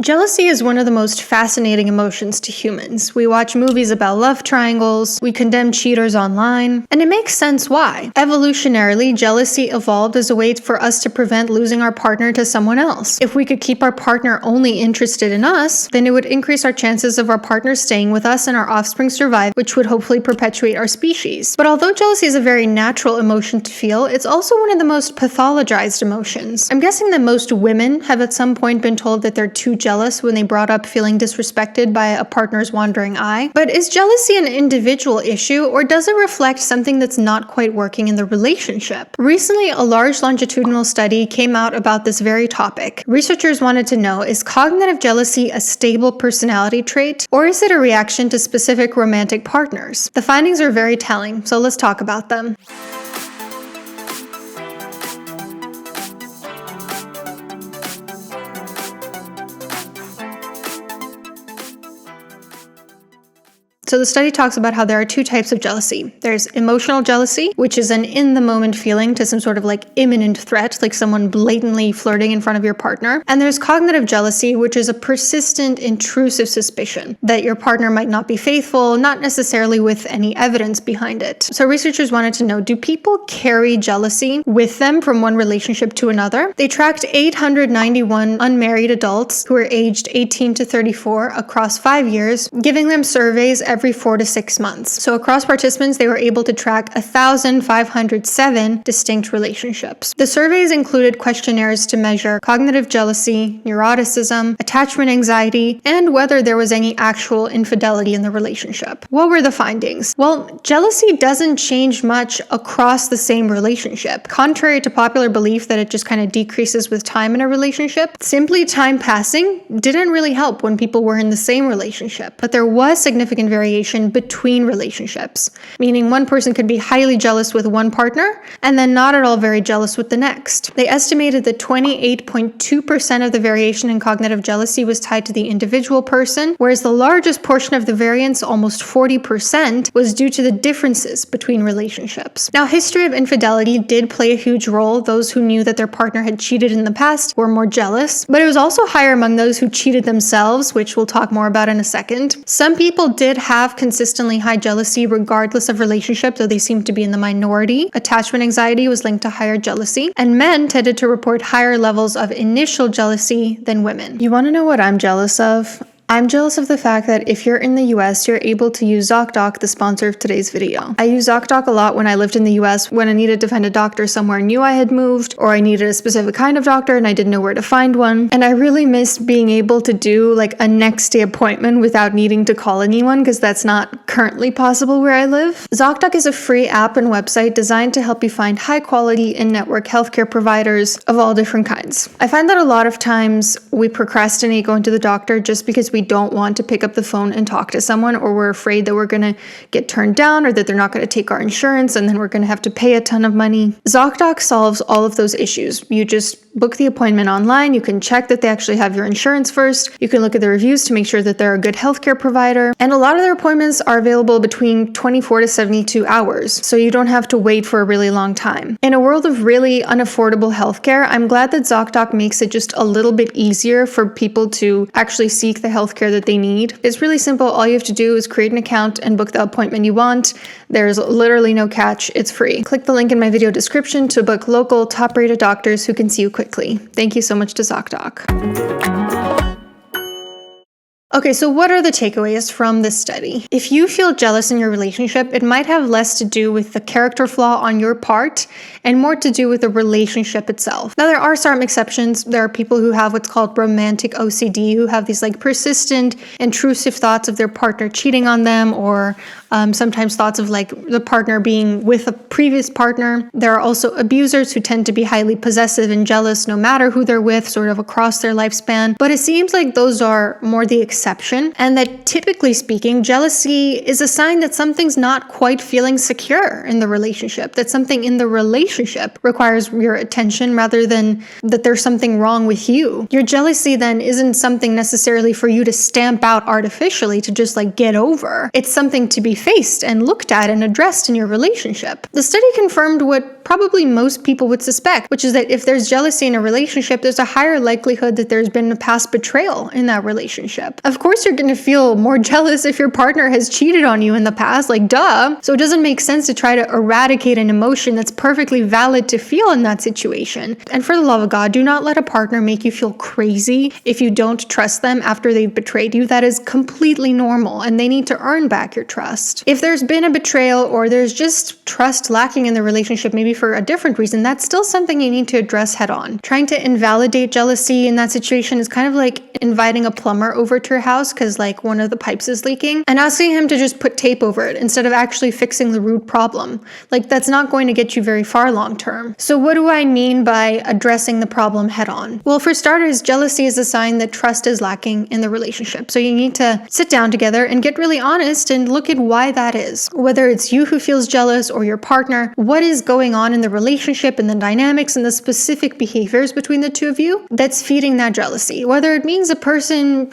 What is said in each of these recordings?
Jealousy is one of the most fascinating emotions to humans. We watch movies about love triangles, we condemn cheaters online, and it makes sense why. Evolutionarily, jealousy evolved as a way for us to prevent losing our partner to someone else. If we could keep our partner only interested in us, then it would increase our chances of our partner staying with us and our offspring survive, which would hopefully perpetuate our species. But although jealousy is a very natural emotion to feel, it's also one of the most pathologized emotions. I'm guessing that most women have at some point been told that they're too jealous when they brought up feeling disrespected by a partner's wandering eye. But is jealousy an individual issue, or does it reflect something that's not quite working in the relationship? Recently, a large longitudinal study came out about this very topic. Researchers wanted to know, is cognitive jealousy a stable personality trait, or is it a reaction to specific romantic partners? The findings are very telling, so let's talk about them. So the study talks about how there are two types of jealousy. There's emotional jealousy, which is an in-the-moment feeling to some sort of like imminent threat, like someone blatantly flirting in front of your partner. And there's cognitive jealousy, which is a persistent, intrusive suspicion that your partner might not be faithful, not necessarily with any evidence behind it. So researchers wanted to know, do people carry jealousy with them from one relationship to another? They tracked 891 unmarried adults who were aged 18 to 34 across 5 years, giving them surveys every 4 to 6 months. So across participants, they were able to track 1,507 distinct relationships. The surveys included questionnaires to measure cognitive jealousy, neuroticism, attachment anxiety, and whether there was any actual infidelity in the relationship. What were the findings? Well, jealousy doesn't change much across the same relationship. Contrary to popular belief that it just kind of decreases with time in a relationship, simply time passing didn't really help when people were in the same relationship. But there was significant variation between relationships, meaning one person could be highly jealous with one partner and then not at all very jealous with the next. They estimated that 28.2% of the variation in cognitive jealousy was tied to the individual person, whereas the largest portion of the variance, almost 40%, was due to the differences between relationships. Now, history of infidelity did play a huge role. Those who knew that their partner had cheated in the past were more jealous, but it was also higher among those who cheated themselves, which we'll talk more about in a second. Some people did have consistently high jealousy regardless of relationship, though they seemed to be in the minority. Attachment anxiety was linked to higher jealousy, and men tended to report higher levels of initial jealousy than women. You want to know what I'm jealous of? I'm jealous of the fact that if you're in the US, you're able to use ZocDoc, the sponsor of today's video. I used ZocDoc a lot when I lived in the US when I needed to find a doctor somewhere new I had moved, or I needed a specific kind of doctor and I didn't know where to find one. And I really missed being able to do like a next day appointment without needing to call anyone, because that's not currently possible where I live. ZocDoc is a free app and website designed to help you find high quality in-network healthcare providers of all different kinds. I find that a lot of times we procrastinate going to the doctor just because we don't want to pick up the phone and talk to someone, or we're afraid that we're going to get turned down, or that they're not going to take our insurance and then we're going to have to pay a ton of money. ZocDoc solves all of those issues. You just book the appointment online. You can check that they actually have your insurance first. You can look at the reviews to make sure that they're a good healthcare provider. And a lot of their appointments are available between 24 to 72 hours, so you don't have to wait for a really long time. In a world of really unaffordable healthcare, I'm glad that ZocDoc makes it just a little bit easier for people to actually seek the healthcare that they need. It's really simple. All you have to do is create an account and book the appointment you want. There's literally no catch. It's free. Click the link in my video description to book local, top-rated doctors who can see you quickly. Thank you so much to ZocDoc. Okay, so what are the takeaways from this study? If you feel jealous in your relationship, it might have less to do with the character flaw on your part and more to do with the relationship itself. Now, there are some exceptions. There are people who have what's called romantic OCD, who have these like persistent, intrusive thoughts of their partner cheating on them, or sometimes thoughts of like the partner being with a previous partner. There are also abusers who tend to be highly possessive and jealous no matter who they're with, sort of across their lifespan. But it seems like those are more the exception, and that typically speaking, jealousy is a sign that something's not quite feeling secure in the relationship, that something in the relationship requires your attention rather than that there's something wrong with you. Your jealousy then isn't something necessarily for you to stamp out artificially to just like get over. It's something to be faced and looked at and addressed in your relationship. The study confirmed what what probably most people would suspect, which is that if there's jealousy in a relationship, there's a higher likelihood that there's been a past betrayal in that relationship. Of course, you're going to feel more jealous if your partner has cheated on you in the past, like duh. So it doesn't make sense to try to eradicate an emotion that's perfectly valid to feel in that situation. And for the love of God, do not let a partner make you feel crazy if you don't trust them after they've betrayed you. That is completely normal, and they need to earn back your trust. If there's been a betrayal or there's just trust lacking in the relationship, maybe for a different reason, that's still something you need to address head on. Trying to invalidate jealousy in that situation is kind of like inviting a plumber over to your house because like one of the pipes is leaking and asking him to just put tape over it instead of actually fixing the root problem. Like that's not going to get you very far long term. So what do I mean by addressing the problem head on? Well, for starters, jealousy is a sign that trust is lacking in the relationship. So you need to sit down together and get really honest and look at why that is. Whether it's you who feels jealous or your partner, what is going on in the relationship and the dynamics and the specific behaviors between the two of you that's feeding that jealousy. Whether it means a person,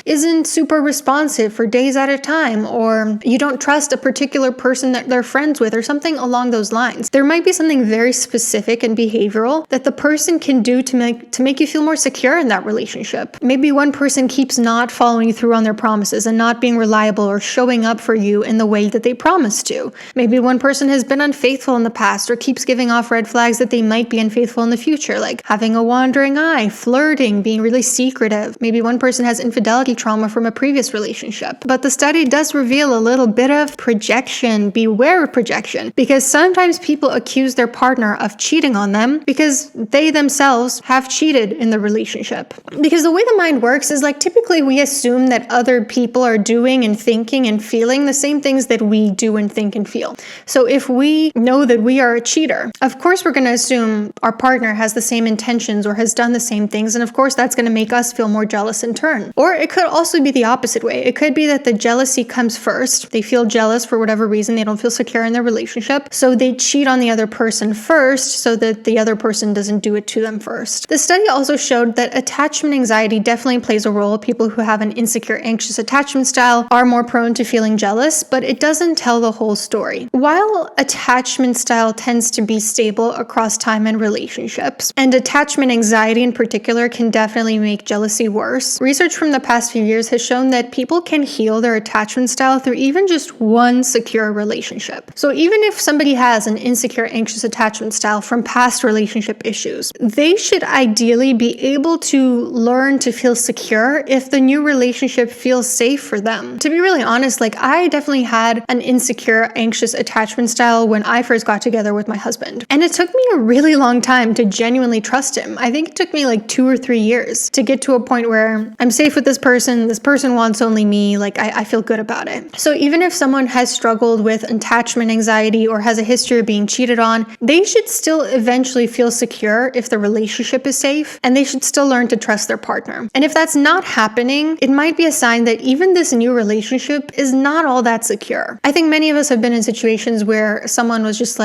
isn't super responsive for days at a time, or you don't trust a particular person that they're friends with, or something along those lines. There might be something very specific and behavioral that the person can do to make you feel more secure in that relationship. Maybe one person keeps not following through on their promises and not being reliable or showing up for you in the way that they promised to. Maybe one person has been unfaithful in the past or keeps giving off red flags that they might be unfaithful in the future, like having a wandering eye, flirting, being really secretive. Maybe one person has infidelity trauma from a previous relationship. But the study does reveal a little bit of projection. Beware of projection, because sometimes people accuse their partner of cheating on them because they themselves have cheated in the relationship. Because the way the mind works is like typically we assume that other people are doing and thinking and feeling the same things that we do and think and feel. So if we know that we are a cheater, of course we're going to assume our partner has the same intentions or has done the same things, and of course that's going to make us feel more jealous in turn. Or it could also be the opposite way. It could be that the jealousy comes first. They feel jealous for whatever reason. They don't feel secure in their relationship, so they cheat on the other person first so that the other person doesn't do it to them first. The study also showed that attachment anxiety definitely plays a role. People who have an insecure, anxious attachment style are more prone to feeling jealous, but it doesn't tell the whole story. While attachment style tends to be stable across time and relationships, and attachment anxiety in particular can definitely make jealousy worse, research from the past few years has shown that people can heal their attachment style through even just one secure relationship. So even if somebody has an insecure, anxious attachment style from past relationship issues, they should ideally be able to learn to feel secure if the new relationship feels safe for them. To be really honest, I definitely had an insecure, anxious attachment style when I first got together with my husband. And it took me a really long time to genuinely trust him. I think it took me 2 or 3 years to get to a point where I'm safe with this person wants only me, I feel good about it. So even if someone has struggled with attachment anxiety or has a history of being cheated on, they should still eventually feel secure if the relationship is safe, and they should still learn to trust their partner. And if that's not happening, it might be a sign that even this new relationship is not all that secure. I think many of us have been in situations where someone was just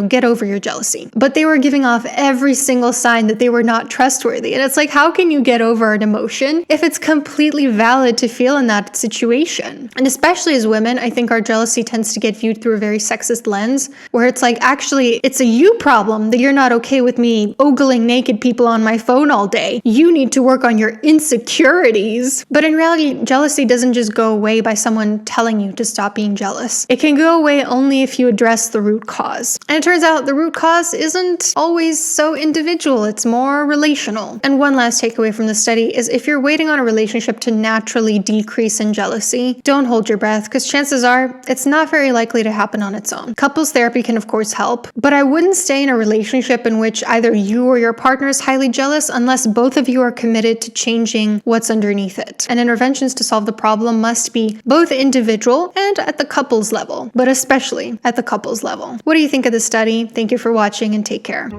get over your jealousy, but they were giving off every single sign that they were not trustworthy. And it's how can you get over an emotion if it's completely valid to feel in that situation? And especially as women, I think our jealousy tends to get viewed through a very sexist lens, where it's actually, it's a you problem that you're not okay with me ogling naked people on my phone all day. You need to work on your insecurities. But in reality, jealousy doesn't just go away by someone telling you to stop being jealous. It can go away only if you address the root cause. And it turns out the root cause isn't always so individual, it's more relational. And one last takeaway from the study is if you're waiting on a relationship to naturally decrease in jealousy, don't hold your breath, because chances are it's not very likely to happen on its own. Couples therapy can of course help, but I wouldn't stay in a relationship in which either you or your partner is highly jealous unless both of you are committed to changing what's underneath it. And interventions to solve the problem must be both individual and at the couples level, but especially at the couples level. What do you think of this study? Thank you for watching and take care.